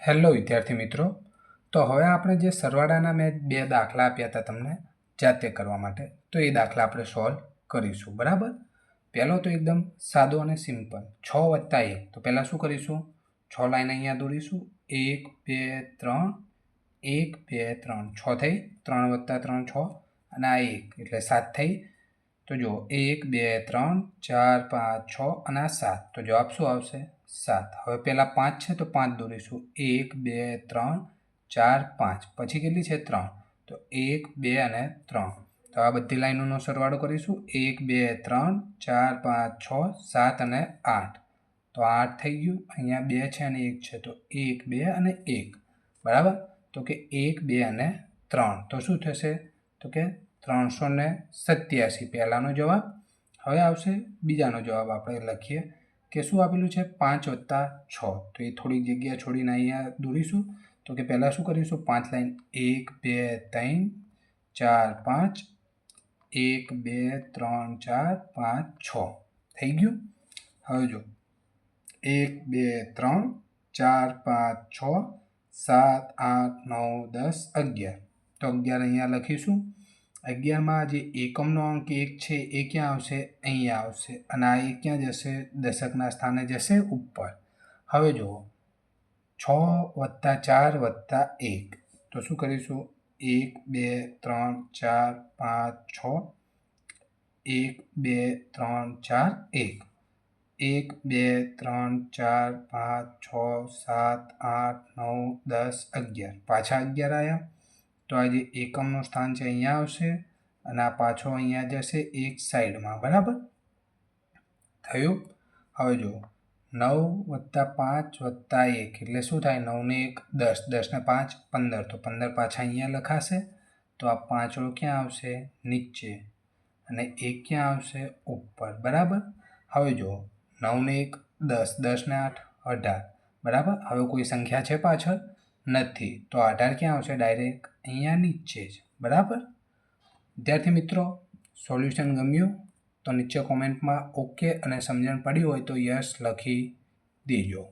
Hello વિદ્યાર્થી મિત્રો, તો હવે આપણે જે સરવાળાના મેં 2 દાખલા આપ્યા હતા તમને જાતે કરવા માટે, તો એ દાખલા આપણે સોલ્વ કરીશું. બરાબર. પહેલો તો એકદમ સાદો અને સિમ્પલ, 6 + 1. તો પહેલાં શું કરીશું, 6 લાઈન અહીંયા દોરીશું. 1 2 3, 1 2 3, 6 થઈ. 3 + 3 6, અને આ 1 એટલે 7 થઈ. તો જો 1 2 3 4 5 6 અને આ 7. તો જવાબ શું આવશે? 7. હવે પહેલાં 5 છે તો 5 દોરીશું. 1 2 3 4 5. પછી કેટલી છે? 3. તો 1 2 અને 3. તો આ બધી લાઈનોનો સરવાળો કરીશું. 1 2 3 4 5 6 7 અને 8. તો 8 થઈ ગયું. અહીંયા 2 છે અને 1 છે, તો 1 2 અને 1. બરાબર. તો કે 1 2 અને 3. તો શું થશે? તો કે 387 પહેલાંનો જવાબ. હવે આવશે બીજાનો જવાબ. આપણે લખીએ કે શું આપેલું છે? 5 + 6. તો એ થોડીક જગ્યા છોડીને અહીંયા દોરીશું. તો કે પહેલાં શું કરીશું? 5 લાઈન 1 2 3 4 5, 1 2 3 4 5 6 થઈ ગયું. હવે જો 1 2 3 4 5 6 7 8 9 10 11. તો 11 અહીંયા લખીશું. 11માં જે એકમનો અંક 1 છે એ ક્યાં આવશે? અહીંયા આવશે. અને આ 1 ક્યાં જશે? દશકના સ્થાને જશે ઉપર. હવે જુઓ 6 + 4 + 1. તો શું કરીશું? 1 2 3 4 5 6, 1 2 3 4 1, 1 2 3 4 5 6 7 8 9 10 11. પાછા 11 આવ્યા. તો આ જે એકમનું સ્થાન છે અહીંયા આવશે, અને આ પાછો અહીંયા જશે એક સાઈડમાં. બરાબર થયું. હવે જુઓ 9 + 5 + 1 એટલે શું થાય? 9 ને 1 10, 10 ને 5 15. તો 15 પાછા અહીંયા લખાશે. તો આ 5 ક્યાં આવશે? નીચે. અને 1 ક્યાં આવશે? ઉપર. બરાબર. હવે જુઓ 9 ને 1 10, 10 ને 8 18. બરાબર. હવે કોઈ સંખ્યા છે પાછળ? નથી. તો 18 ક્યાં આવશે? ડાયરેક્ટ અહીંયા નીચે જ. બરાબર. વિદ્યાર્થી મિત્રો, સોલ્યુશન ગમ્યું તો નીચે કોમેન્ટમાં ઓકે અને સમજણ પડી હોય તો યસ લખી દેજો.